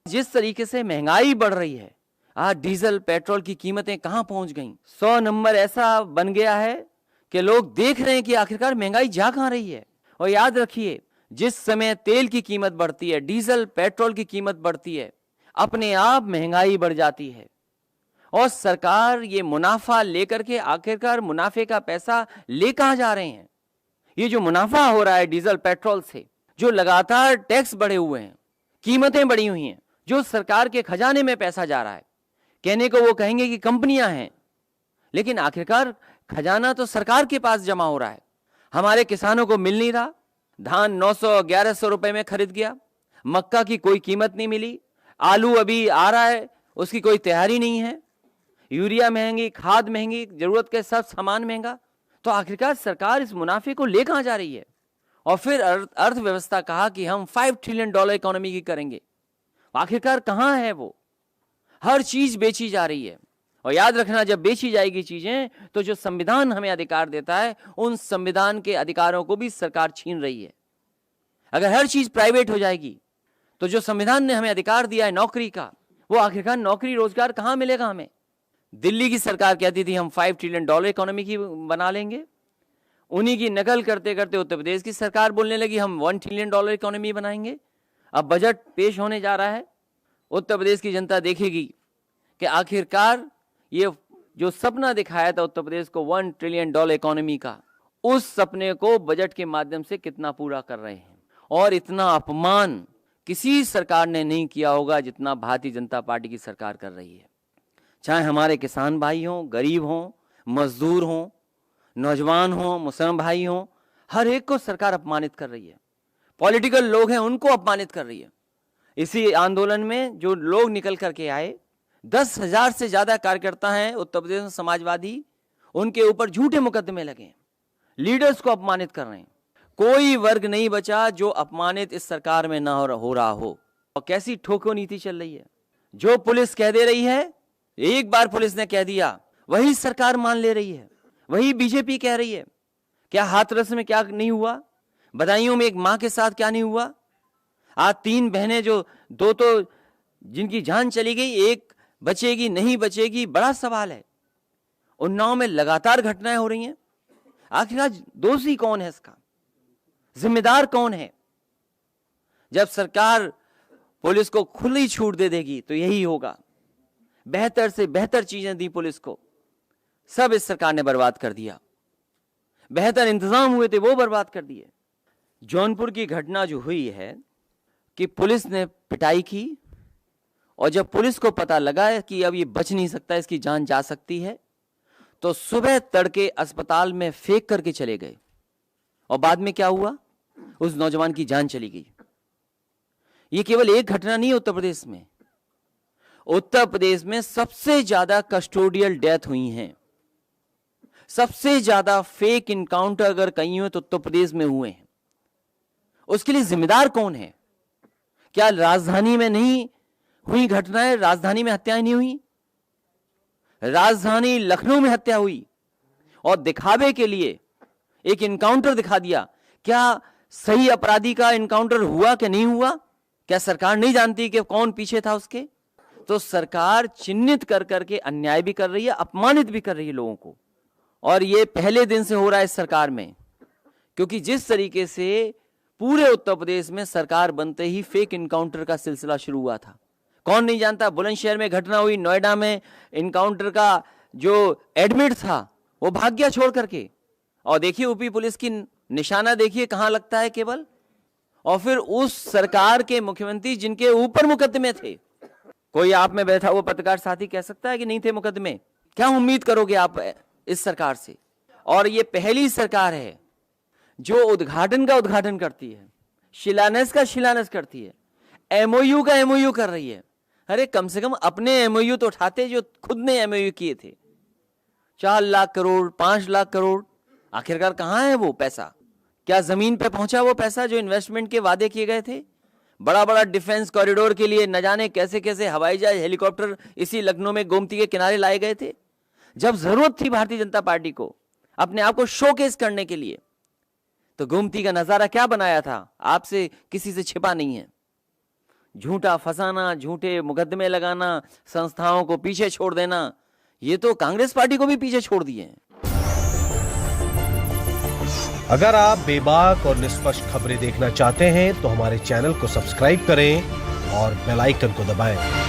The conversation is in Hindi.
जिस तरीके से महंगाई बढ़ रही है, आज डीजल पेट्रोल की कीमतें कहां पहुंच गई। 100 नंबर ऐसा बन गया है कि लोग देख रहे हैं कि आखिरकार महंगाई जा कहां रही है। और याद रखिए, जिस समय तेल की कीमत बढ़ती है, डीजल पेट्रोल की कीमत बढ़ती है, अपने आप महंगाई बढ़ जाती है। और सरकार ये मुनाफा लेकर के आखिरकार मुनाफे का पैसा ले कहां जा रहे हैं। ये जो मुनाफा हो रहा है डीजल पेट्रोल से, जो लगातार टैक्स बढ़े हुए हैं, कीमतें बढ़ी हुई हैं, जो सरकार के खजाने में पैसा जा रहा है। कहने को वो कहेंगे कि कंपनियां हैं, लेकिन आखिरकार खजाना तो सरकार के पास जमा हो रहा है। हमारे किसानों को मिल नहीं रहा। धान 900-1100 रुपए में खरीद गया, मक्का की कोई कीमत नहीं मिली, आलू अभी आ रहा है, उसकी कोई तैयारी नहीं है, यूरिया महंगी, खाद महंगी, जरूरत के सब सामान महंगा। तो आखिरकार सरकार इस मुनाफे को ले कहां जा रही है। और फिर अर्थव्यवस्था कहा कि हम $5 ट्रिलियन इकोनॉमी की करेंगे। आखिरकार कहां है वो। हर चीज बेची जा रही है। और याद रखना, जब बेची जाएगी चीजें तो जो संविधान हमें अधिकार देता है, उन संविधान के अधिकारों को भी सरकार छीन रही है। अगर हर चीज प्राइवेट हो जाएगी तो जो संविधान ने हमें अधिकार दिया है नौकरी का, वो आखिरकार नौकरी रोजगार कहां मिलेगा हमें। दिल्ली की सरकार कहती थी हम $5 ट्रिलियन इकोनॉमी की बना लेंगे। उन्हीं की नकल करते करते उत्तर प्रदेश की सरकार बोलने लगी हम $1 ट्रिलियन इकोनॉमी बनाएंगे। अब बजट पेश होने जा रहा है, उत्तर प्रदेश की जनता देखेगी कि आखिरकार ये जो सपना दिखाया था उत्तर प्रदेश को $1 ट्रिलियन इकोनॉमी का, उस सपने को बजट के माध्यम से कितना पूरा कर रहे हैं। और इतना अपमान किसी सरकार ने नहीं किया होगा जितना भारतीय जनता पार्टी की सरकार कर रही है। चाहे हमारे किसान भाई हों, गरीब हों, मजदूर हों, नौजवान हों, मुसलमान भाई हों, हर एक को सरकार अपमानित कर रही है। पॉलिटिकल लोग हैं उनको अपमानित कर रही है। इसी आंदोलन में जो लोग निकल करके आए, 10,000 से ज्यादा कार्यकर्ता हैं उत्तर प्रदेश में समाजवादी, उनके ऊपर झूठे मुकदमे लगे, लीडर्स को अपमानित कर रहे हैं। कोई वर्ग नहीं बचा जो अपमानित इस सरकार में ना हो रहा हो। और कैसी ठोको नीति चल रही है। जो पुलिस कह दे रही है, एक बार पुलिस ने कह दिया, वही सरकार मान ले रही है, वही बीजेपी कह रही है। क्या हाथरस में क्या नहीं हुआ, बदायूं में एक मां के साथ क्या नहीं हुआ। आज 3 बहनें जो दो तो जिनकी जान चली गई, एक बचेगी नहीं बचेगी, बड़ा सवाल है। उन्नाव में लगातार घटनाएं हो रही हैं। आखिरकार दोषी कौन है इसका, जिम्मेदार कौन है। जब सरकार पुलिस को खुली छूट दे देगी तो यही होगा। बेहतर से बेहतर चीजें दी पुलिस को, सब इस सरकार ने बर्बाद कर दिया। बेहतर इंतजाम हुए थे वो बर्बाद कर दिए। जौनपुर की घटना जो हुई है कि पुलिस ने पिटाई की, और जब पुलिस को पता लगा कि अब ये बच नहीं सकता, इसकी जान जा सकती है, तो सुबह तड़के अस्पताल में फेंक करके चले गए। और बाद में क्या हुआ, उस नौजवान की जान चली गई। ये केवल एक घटना नहीं है उत्तर प्रदेश में। उत्तर प्रदेश में सबसे ज्यादा कस्टोडियल डेथ हुई हैं, सबसे ज्यादा फेक इनकाउंटर अगर कहीं हुए तो उत्तर प्रदेश में हुए हैं। उसके लिए जिम्मेदार कौन है। क्या राजधानी में नहीं हुई घटनाएं, राजधानी में हत्याएं नहीं हुई। राजधानी लखनऊ में हत्या हुई और दिखावे के लिए एक इनकाउंटर दिखा दिया। क्या सही अपराधी का इनकाउंटर हुआ कि नहीं हुआ। क्या सरकार नहीं जानती कि कौन पीछे था उसके। तो सरकार चिन्हित कर करके अन्याय भी कर रही है, अपमानित भी कर रही है लोगों को। और ये पहले दिन से हो रहा है इस सरकार में, क्योंकि जिस तरीके से पूरे उत्तर प्रदेश में सरकार बनते ही फेक इनकाउंटर का सिलसिला शुरू हुआ था। कौन नहीं जानता। बुलंदशहर में घटना हुई, नोएडा में इनकाउंटर का जो एडमिट था वो भाग गया छोड़ करके। और देखिए यूपी पुलिस की निशाना देखिए कहां लगता है केवल। और फिर उस सरकार के मुख्यमंत्री जिनके ऊपर मुकदमे थे। कोई आप में बैठा हुआ पत्रकार साथी कह सकता है कि नहीं थे मुकदमे। क्या उम्मीद करोगे आप इस सरकार से। और ये पहली सरकार है जो उद्घाटन का उद्घाटन करती है, शिलान्यास का शिलान्यास करती है, एमओयू का एमओयू कर रही है। अरे कम से कम अपने एमओयू तो उठाते जो खुद ने एमओयू किए थे। 4 लाख करोड़, 5 लाख करोड़, आखिरकार कहां है वो पैसा। क्या जमीन पे पहुंचा वो पैसा जो इन्वेस्टमेंट के वादे किए गए थे। बड़ा बड़ा डिफेंस कॉरिडोर के लिए न जाने कैसे कैसे हवाई जहाज, हेलीकॉप्टर इसी लखनऊ में गोमती के किनारे लाए गए थे। जब जरूरत थी भारतीय जनता पार्टी को अपने आप को शोकेस करने के लिए, तो गोमती का नजारा क्या बनाया था, आपसे किसी से छिपा नहीं है। झूठा फंसाना, झूठे मुकदमे लगाना, संस्थाओं को पीछे छोड़ देना, ये तो कांग्रेस पार्टी को भी पीछे छोड़ दिए हैं। अगर आप बेबाक और निष्पक्ष खबरें देखना चाहते हैं तो हमारे चैनल को सब्सक्राइब करें और बेल आइकन को दबाएं।